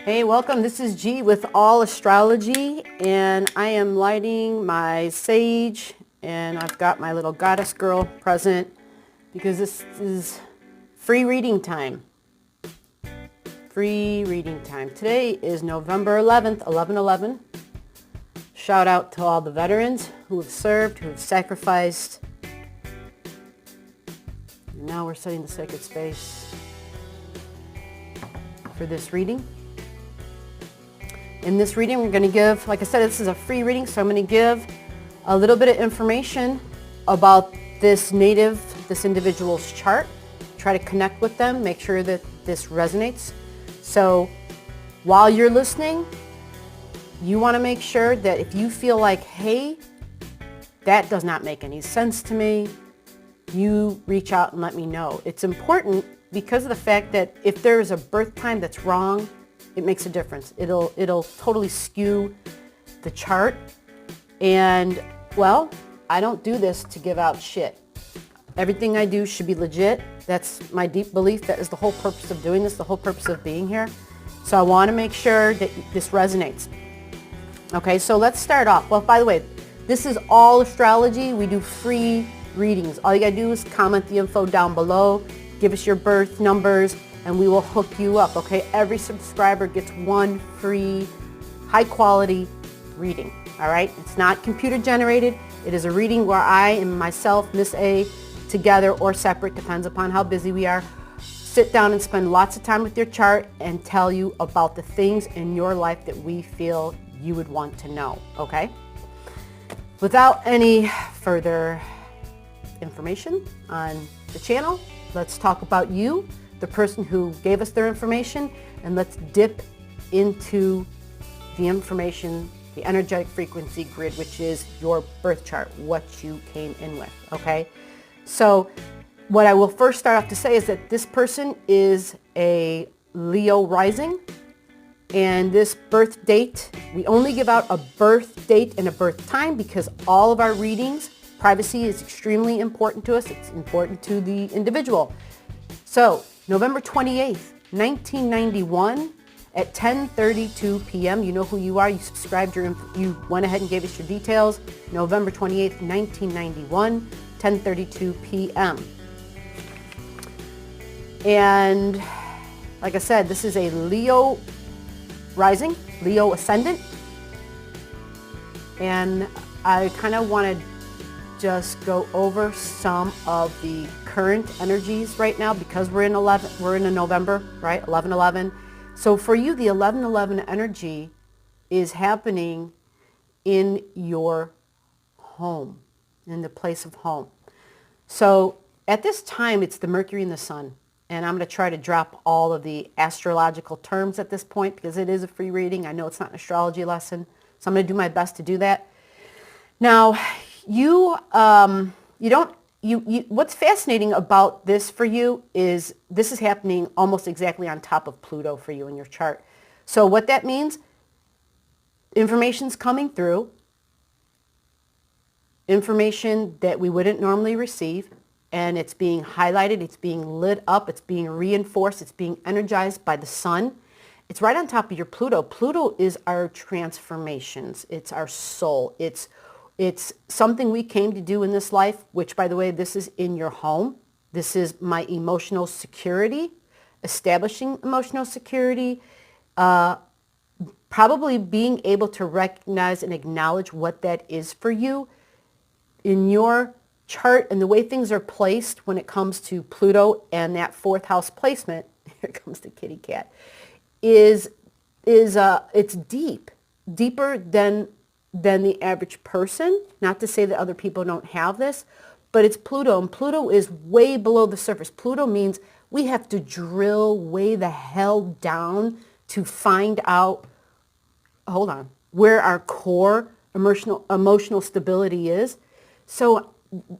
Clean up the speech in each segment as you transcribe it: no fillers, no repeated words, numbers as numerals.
Hey, welcome. This is G with All Astrology, and I am lighting my sage, and I've got my little goddess girl present because this is free reading time. Free reading time. Today is November 11th, 11/11. Shout out to all the veterans who have served, who have sacrificed. And now we're setting the sacred space for this reading. In this reading, we're going to give, like I said, this is a free reading, so I'm going to give a little bit of information about this individual's chart. Try to connect with them, make sure that this resonates. So while you're listening, you want to make sure that if you feel like, hey, that does not make any sense to me, you reach out and let me know. It's important because of the fact that if there is a birth time that's wrong, it makes a difference. It'll totally skew the chart. And, well, I don't do this to give out shit. Everything I do should be legit. That's my deep belief. That is the whole purpose of doing this, the whole purpose of being here. So I want to make sure that this resonates. Okay, so let's start off. Well, by the way, this is All Astrology. We do free readings. All you got to do is comment the info down below, give us your birth numbers, and we will hook you up, okay? Every subscriber gets one free, high-quality reading, all right? It's not computer-generated. It is a reading where I and myself, Miss A, together or separate, depends upon how busy we are, sit down and spend lots of time with your chart and tell you about the things in your life that we feel you would want to know, okay? Without any further information on the channel, let's talk about you, the person who gave us their information, and let's dip into the information, the energetic frequency grid, which is your birth chart, what you came in with, okay? So what I will first start off to say is that this person is a Leo rising, and this birth date, we only give out a birth date and a birth time because all of our readings, privacy is extremely important to us. It's important to the individual. So November 28th, 1991 at 10:32 p.m. You know who you are. You subscribed. You went ahead and gave us your details. November 28th, 1991, 10:32 p.m. And like I said, this is a Leo rising, Leo ascendant. And I kind of want to just go over some of the current energies right now because we're in November, right? 11/11. So for you, the 11/11 energy is happening in your home, in the place of home. So at this time, it's the Mercury and the Sun. And I'm going to try to drop all of the astrological terms at this point because it is a free reading. I know it's not an astrology lesson, so I'm going to do my best to do that. Now, what's fascinating about this for you is this is happening almost exactly on top of Pluto for you in your chart. So what that means, information's coming through, information that we wouldn't normally receive, and it's being highlighted, it's being lit up, it's being reinforced, it's being energized by the sun. It's right on top of your Pluto. Pluto is our transformations. It's our soul. It's something we came to do in this life, which, by the way, this is in your home. This is my emotional security, establishing emotional security, probably being able to recognize and acknowledge what that is for you in your chart and the way things are placed when it comes to Pluto and that fourth house placement. Here comes the kitty cat. It's deeper than the average person. Not to say that other people don't have this, but it's Pluto, and Pluto is way below the surface. Pluto means we have to drill way the hell down to find out, hold on, where our core emotional stability is. So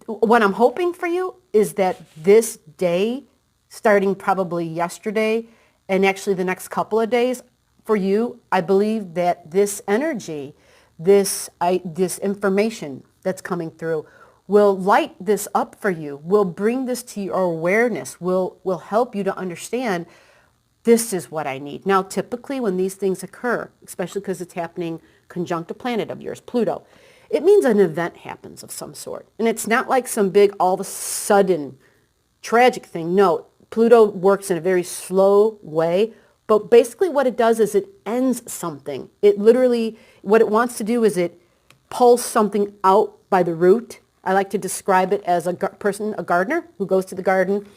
what I'm hoping for you is that this day, starting probably yesterday, and actually the next couple of days for you, I believe that this energy, this information that's coming through will light this up for you, will bring this to your awareness, will help you to understand this is what I need. Now, typically when these things occur, especially because it's happening conjunct a planet of yours, Pluto, it means an event happens of some sort. And it's not like some big all of a sudden tragic thing. No, Pluto works in a very slow way. But basically what it does is it ends something. It literally, what it wants to do is it pulls something out by the root. I like to describe it as a gardener who goes to the garden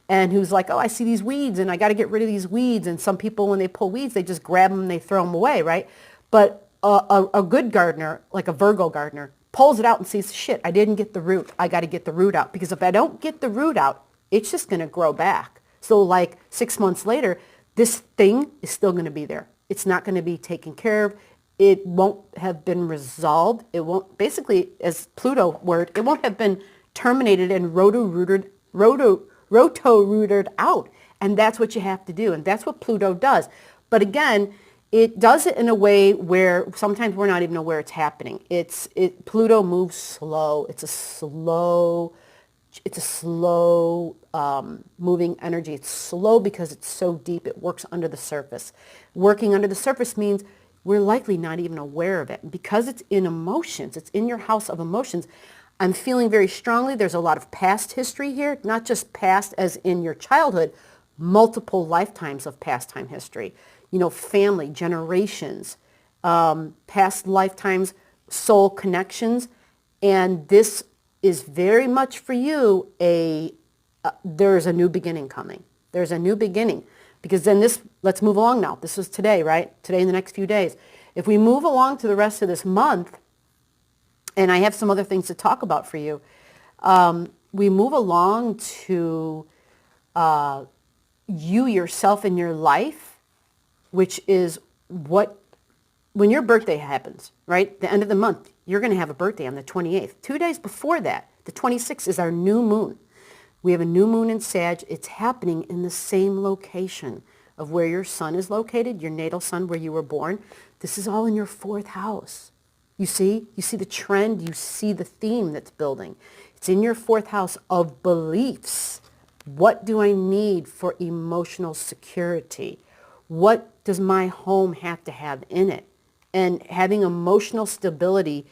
and who's like, oh, I see these weeds and I got to get rid of these weeds. And some people, when they pull weeds, they just grab them and they throw them away, right? But a good gardener, like a Virgo gardener, pulls it out and sees, shit, I didn't get the root. I got to get the root out. Because if I don't get the root out, it's just going to grow back. So like 6 months later, this thing is still going to be there. It's not going to be taken care of. It won't have been resolved. It won't, basically, as Pluto word, it won't have been terminated and roto-rooted out. And that's what you have to do. And that's what Pluto does. But again, it does it in a way where sometimes we're not even aware it's happening. Pluto moves slow. It's a slow moving energy. It's slow because it's so deep. It works under the surface. Working under the surface means we're likely not even aware of it. And because it's in emotions, it's in your house of emotions, I'm feeling very strongly there's a lot of past history here, not just past as in your childhood, multiple lifetimes of past time history. You know, family, generations, past lifetimes, soul connections. And this is very much for you there's a new beginning coming. There's a new beginning. Because then let's move along now. This is today, right? Today in the next few days. If we move along to the rest of this month, and I have some other things to talk about for you, we move along to you yourself in your life, which is when your birthday happens, right? The end of the month, you're going to have a birthday on the 28th. 2 days before that, the 26th is our new moon. We have a new moon in Sag. It's happening in the same location of where your sun is located, your natal sun where you were born. This is all in your fourth house. You see the trend, you see the theme that's building. It's in your fourth house of beliefs. What do I need for emotional security? What does my home have to have in it? And having emotional stability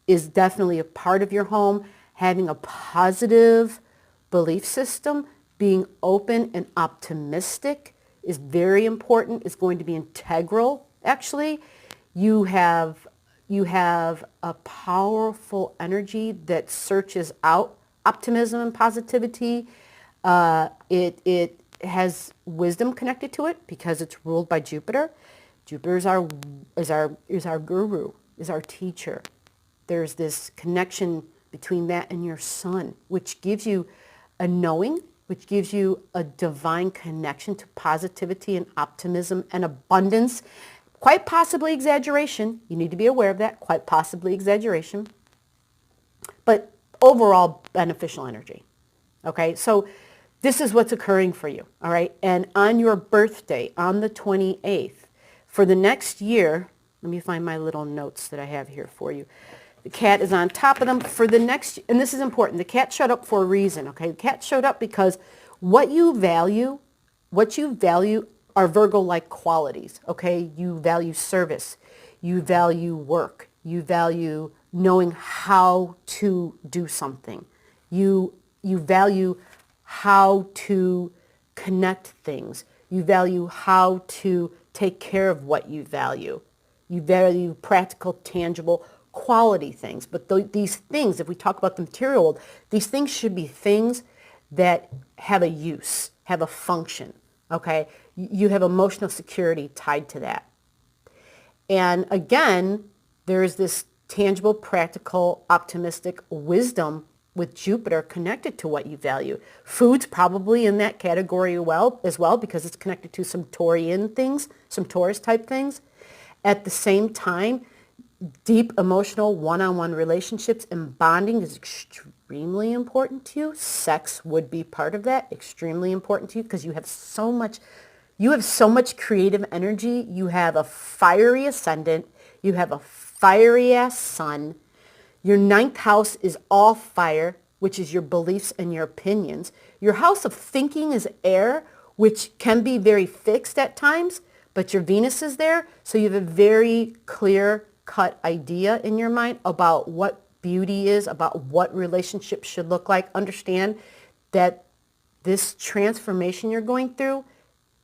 is definitely a part of your home. Having a positive belief system, being open and optimistic is very important. It's going to be integral, actually. You have a powerful energy that searches out optimism and positivity. It has wisdom connected to it because it's ruled by Jupiter. Jupiter is our guru, is our teacher. There's this connection between that and your sun, which gives you a knowing, which gives you a divine connection to positivity and optimism and abundance. Quite possibly exaggeration. You need to be aware of that. Quite possibly exaggeration. But overall beneficial energy. Okay, so this is what's occurring for you. All right, and on your birthday, on the 28th, for the next year, let me find my little notes that I have here for you. The cat is on top of them for the next, and this is important. The cat showed up for a reason, okay? The cat showed up because what you value are Virgo-like qualities, okay? You value service. You value work. You value knowing how to do something. You value how to connect things. You value how to take care of what you value. You value practical, tangible, quality things. But these things, if we talk about the material world, these things should be things that have a use, have a function, okay? You have emotional security tied to that. And again, there is this tangible, practical, optimistic wisdom with Jupiter connected to what you value. Food's probably in that category as well because it's connected to some Taurian things, some Taurus type things. At the same time, deep emotional one-on-one relationships and bonding is extremely important to you. Sex would be part of that, extremely important to you because you have so much creative energy. You have a fiery ascendant. You have a fiery ass sun. Your ninth house is all fire, which is your beliefs and your opinions. Your house of thinking is air, which can be very fixed at times, but your Venus is there, so you have a very clear-cut idea in your mind about what beauty is, about what relationships should look like. Understand that this transformation you're going through,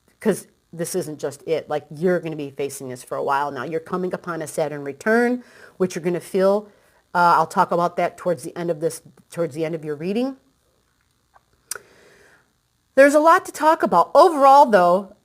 because this isn't just it, like you're going to be facing this for a while now. You're coming upon a Saturn return, which you're going to feel. I'll talk about that towards the end of your reading. There's a lot to talk about. Overall, though,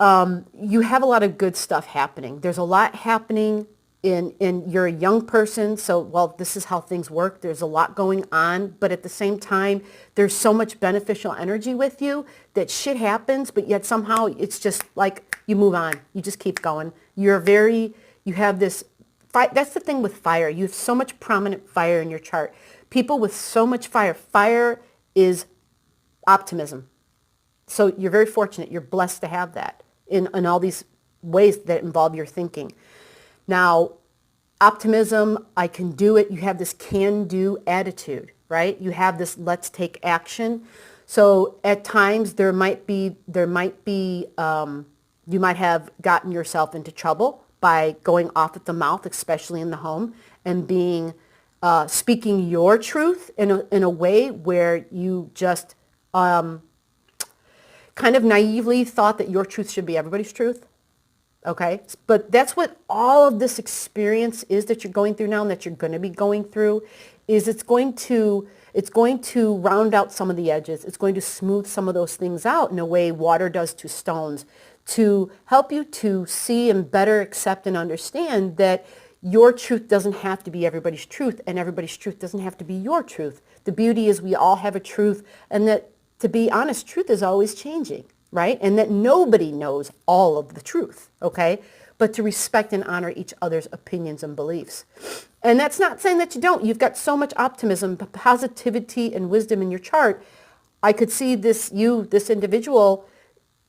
you have a lot of good stuff happening. There's a lot happening you're a young person, so, well, this is how things work. There's a lot going on, but at the same time, there's so much beneficial energy with you that shit happens, but yet somehow it's just like you move on. You just keep going. You have this, that's the thing with fire. You have so much prominent fire in your chart. People with so much fire is optimism. So you're very fortunate. You're blessed to have that in all these ways that involve your thinking. Now, optimism, I can do it. You have this can-do attitude, right? You have this let's take action. So at times you might have gotten yourself into trouble by going off at the mouth, especially in the home, and speaking your truth in a way where you just kind of naively thought that your truth should be everybody's truth. Okay, but that's what all of this experience is that you're going through now and that you're going to be going through, is it's going to round out some of the edges. It's going to smooth some of those things out in a way water does to stones, to help you to see and better accept and understand that your truth doesn't have to be everybody's truth, and everybody's truth doesn't have to be your truth. The beauty is we all have a truth, and that, to be honest, truth is always changing. Right? And that nobody knows all of the truth, okay? But to respect and honor each other's opinions and beliefs. And that's not saying that you don't. You've got so much optimism, positivity, and wisdom in your chart. I could see this individual,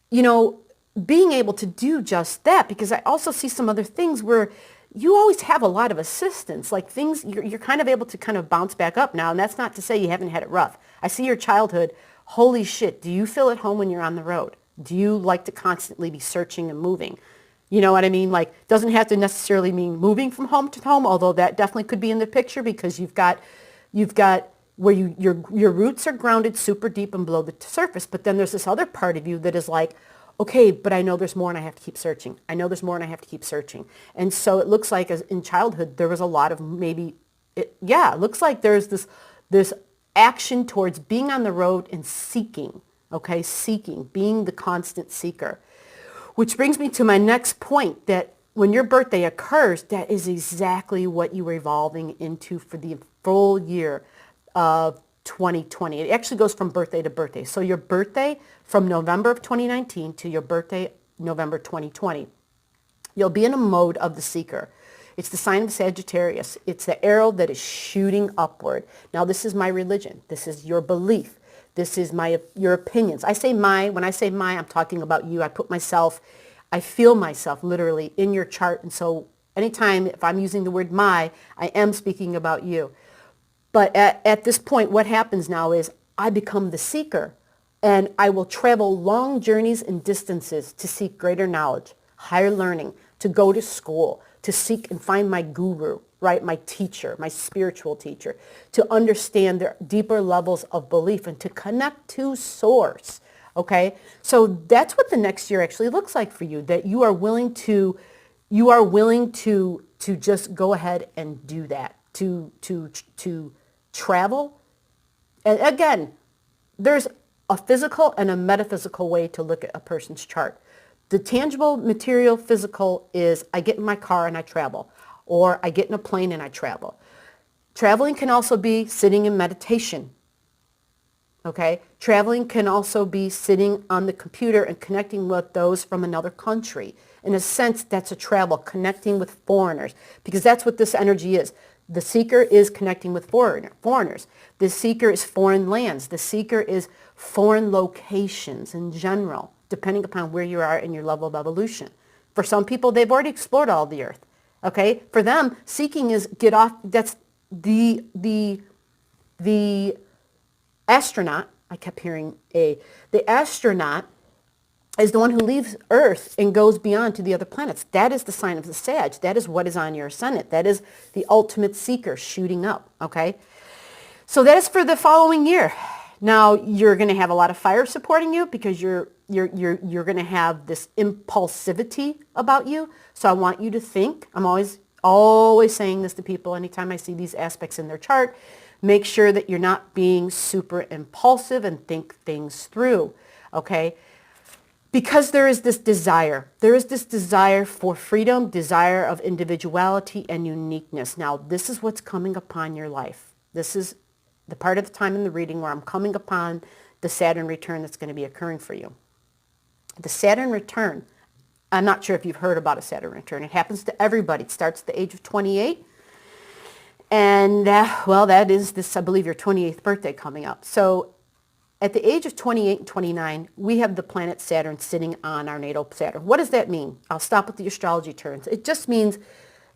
being able to do just that, because I also see some other things where you always have a lot of assistance, like things you're kind of able to kind of bounce back up now. And that's not to say you haven't had it rough. I see your childhood. Holy shit, do you feel at home when you're on the road? Do you like to constantly be searching and moving? You know what I mean? Like, doesn't have to necessarily mean moving from home to home, although that definitely could be in the picture, because you've got where your roots are grounded super deep and below the surface, but then there's this other part of you that is like, okay, but I know there's more and I have to keep searching. I know there's more and I have to keep searching. And so it looks like in childhood there was a lot of it looks like there's this action towards being on the road and seeking, okay? Seeking, being the constant seeker. Which brings me to my next point, that when your birthday occurs, that is exactly what you were evolving into for the full year of 2020. It actually goes from birthday to birthday. So your birthday from November of 2019 to your birthday November 2020, you'll be in a mode of the seeker. It's the sign of Sagittarius. It's the arrow that is shooting upward. Now, this is my religion. This is your belief. This is your opinions. When I say my, I'm talking about you. I feel myself literally in your chart. And so anytime if I'm using the word my, I am speaking about you. But at this point, what happens now is I become the seeker, and I will travel long journeys and distances to seek greater knowledge, higher learning, to go to school, to seek and find my guru, right? My teacher, my spiritual teacher, to understand their deeper levels of belief and to connect to source, okay? So that's what the next year actually looks like for you, that you are willing to just go ahead and do that, to travel. And again, there's a physical and a metaphysical way to look at a person's chart. The tangible, material, physical is I get in my car and I travel, or I get in a plane and I travel. Traveling can also be sitting in meditation, okay? Traveling can also be sitting on the computer and connecting with those from another country. In a sense, that's a travel, connecting with foreigners, because that's what this energy is. The seeker is connecting with foreigners. The seeker is foreign lands. The seeker is foreign locations in general, depending upon where you are in your level of evolution. For some people, they've already explored all the earth. Okay? For them, seeking is get off. That's the astronaut. I kept hearing the astronaut is the one who leaves Earth and goes beyond to the other planets. That is the sign of the Sag. That is what is on your ascendant. That is the ultimate seeker shooting up, okay? So that is for the following year. Now, you're going to have a lot of fire supporting you because you're going to have this impulsivity about you. So I want you to think. I'm always saying this to people anytime I see these aspects in their chart. Make sure that you're not being super impulsive and think things through, okay? Because there is this desire. There is this desire for freedom, desire of individuality and uniqueness. Now, this is what's coming upon your life. This is the part of the time in the reading where I'm coming upon the Saturn return that's going to be occurring for you. The Saturn return, I'm not sure if you've heard about a Saturn return. It happens to everybody. It starts at the age of 28. And, well, that is this, I believe, your 28th birthday coming up. So at the age of 28 and 29, we have the planet Saturn sitting on our natal Saturn. What does that mean? I'll stop with the astrology terms. It just means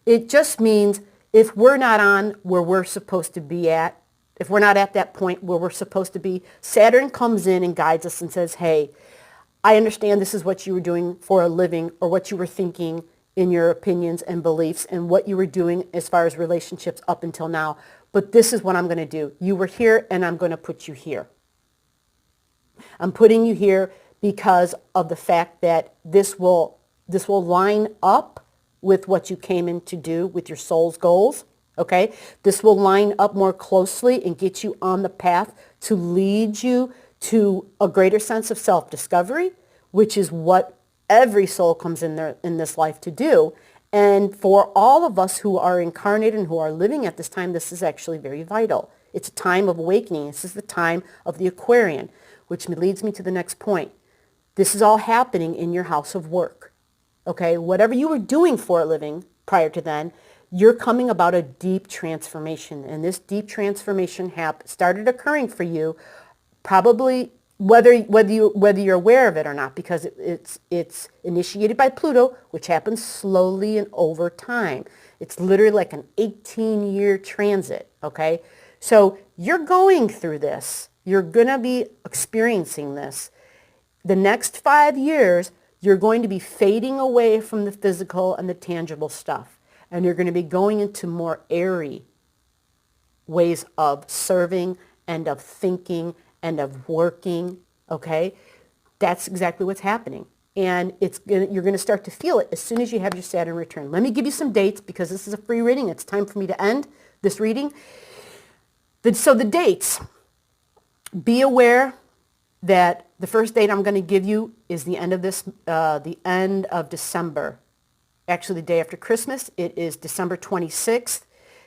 if we're not on where we're supposed to be at, if we're not at that point where we're supposed to be, Saturn comes in and guides us and says, hey, I understand this is what you were doing for a living or what you were thinking in your opinions and beliefs and what you were doing as far as relationships up until now. But this is what I'm going to do. You were here and I'm going to put you here. I'm putting you here because of the fact that this will line up with what you came in to do with your soul's goals. Okay? This will line up more closely and get you on the path to lead you to a greater sense of self-discovery, which is what every soul comes in this life to do. And for all of us who are incarnated and who are living at this time, this is actually very vital. It's a time of awakening. This is the time of the Aquarian, which leads me to the next point. This is all happening in your house of work. Okay? Whatever you were doing for a living prior to then, you're coming about a deep transformation. And this deep transformation started occurring for you probably whether you're aware of it or not, because it's initiated by Pluto, which happens slowly and over time. It's literally like an 18-year transit, okay? So you're going through this. You're going to be experiencing this. The next 5 years, you're going to be fading away from the physical and the tangible stuff. And you're going to be going into more airy ways of serving and of thinking and of working, okay? That's exactly what's happening. And you're going to start to feel it as soon as you have your Saturn return. Let me give you some dates because this is a free reading. It's time for me to end this reading. So the dates, be aware that the first date I'm going to give you is the end of December. Actually, the day after Christmas, it is December 26th.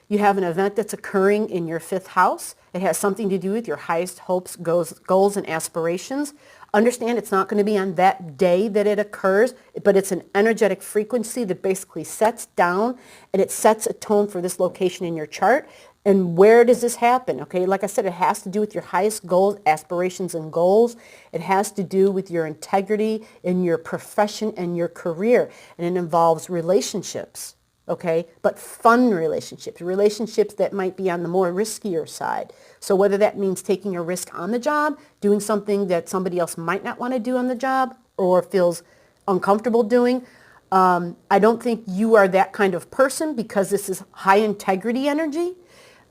You have an event that's occurring in your 5th house. It has something to do with your highest hopes, goals, and aspirations. Understand it's not going to be on that day that it occurs, but it's an energetic frequency that basically sets down and it sets a tone for this location in your chart. And where does this happen? Okay, like I said, it has to do with your highest goals, aspirations, and goals. It has to do with your integrity in your profession and your career. And it involves relationships, okay? But fun relationships that might be on the more riskier side. So whether that means taking a risk on the job, doing something that somebody else might not want to do on the job or feels uncomfortable doing, I don't think you are that kind of person because this is high integrity energy.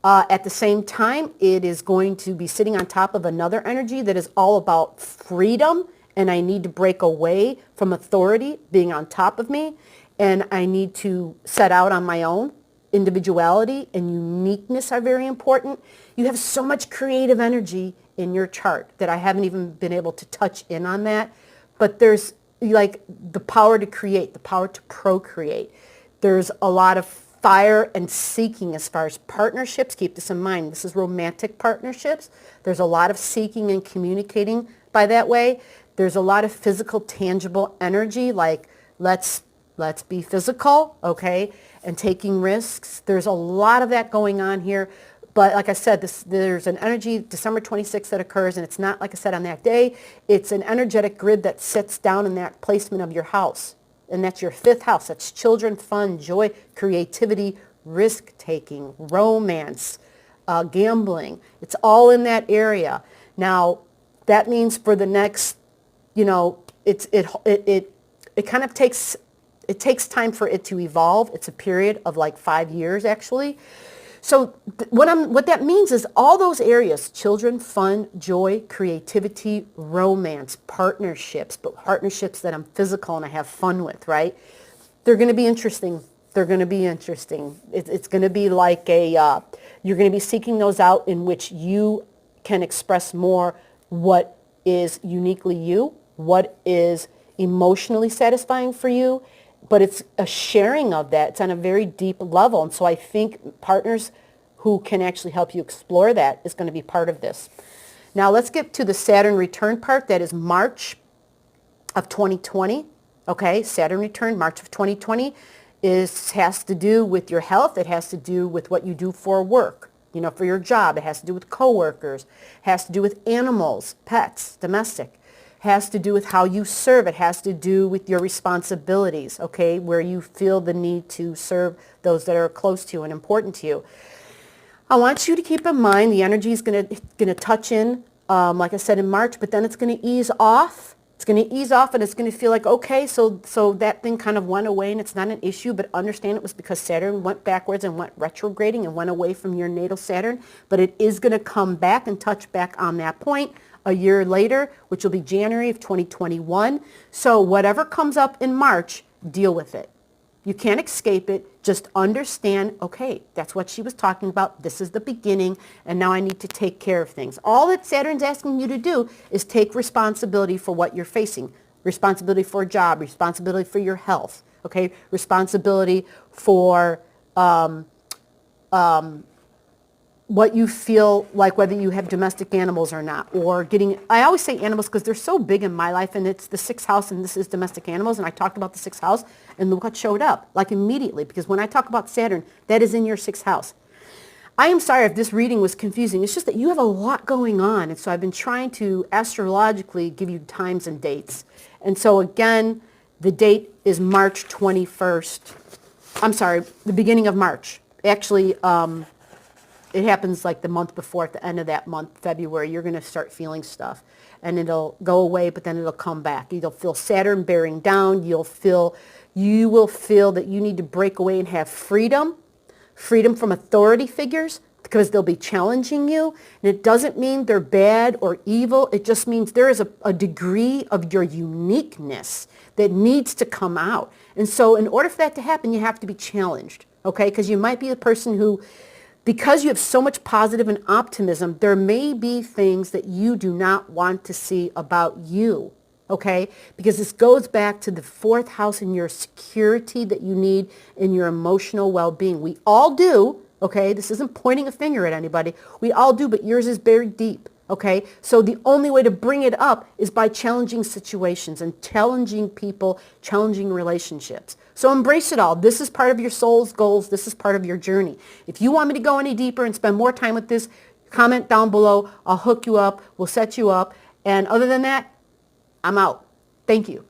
At the same time, it is going to be sitting on top of another energy that is all about freedom, and I need to break away from authority being on top of me, and I need to set out on my own. Individuality and uniqueness are very important. You have so much creative energy in your chart that I haven't even been able to touch in on that, but there's like the power to create, the power to procreate. There's a lot of fire and seeking as far as partnerships. Keep this in mind. This is romantic partnerships. There's a lot of seeking and communicating by that way. There's a lot of physical, tangible energy, like let's be physical, okay, and taking risks. There's a lot of that going on here. But like I said, there's an energy, December 26th, that occurs, and it's not, like I said, on that day. It's an energetic grid that sits down in that placement of your house. And that's your 5th house. That's children, fun, joy, creativity, risk-taking, romance, gambling. It's all in that area. Now, that means for the next, it kind of takes time for it to evolve. It's a period of like 5 years actually. So what that means is all those areas, children, fun, joy, creativity, romance, partnerships, but partnerships that I'm physical and I have fun with, right? They're going to be interesting. They're going to be interesting. It's going to be like you're going to be seeking those out in which you can express more what is uniquely you, what is emotionally satisfying for you, but it's a sharing of that. It's on a very deep level. And so I think partners who can actually help you explore that is going to be part of this. Now let's get to the Saturn return part. That is March of 2020. Okay, Saturn return, March of 2020 has to do with your health. It has to do with what you do for work, for your job. It has to do with coworkers. It has to do with animals, pets, domestic. Has to do with how you serve. It has to do with your responsibilities, okay, where you feel the need to serve those that are close to you and important to you. I want you to keep in mind the energy is going to touch in, like I said, in March, but then it's going to ease off. It's going to ease off and it's going to feel like, okay, so that thing kind of went away and it's not an issue, but understand it was because Saturn went backwards and went retrograding and went away from your natal Saturn, but it is going to come back and touch back on that point a year later, which will be January of 2021. So whatever comes up in March, deal with it. You can't escape it. Just understand, okay, that's what she was talking about. This is the beginning, and now I need to take care of things. All that Saturn's asking you to do is take responsibility for what you're facing. Responsibility for a job, responsibility for your health, okay? Responsibility for what you feel like, whether you have domestic animals or not, or I always say animals because they're so big in my life, and it's the 6th house and this is domestic animals, and I talked about the 6th house and look what showed up, like immediately, because when I talk about Saturn, that is in your 6th house. I am sorry if this reading was confusing. It's just that you have a lot going on, and so I've been trying to astrologically give you times and dates. And so again, the date is March 21st. I'm sorry, the beginning of March. Actually, it happens like the month before, at the end of that month, February, you're going to start feeling stuff. And it'll go away, but then it'll come back. You'll feel Saturn bearing down. You will feel that you need to break away and have freedom from authority figures, because they'll be challenging you. And it doesn't mean they're bad or evil. It just means there is a degree of your uniqueness that needs to come out. And so in order for that to happen, you have to be challenged, okay? Because you might be the person who, because you have so much positive and optimism, there may be things that you do not want to see about you, okay? Because this goes back to the 4th house and your security that you need in your emotional well-being. We all do, okay? This isn't pointing a finger at anybody. We all do, but yours is buried deep, okay? So the only way to bring it up is by challenging situations and challenging people, challenging relationships. So embrace it all. This is part of your soul's goals. This is part of your journey. If you want me to go any deeper and spend more time with this, comment down below. I'll hook you up. We'll set you up. And other than that, I'm out. Thank you.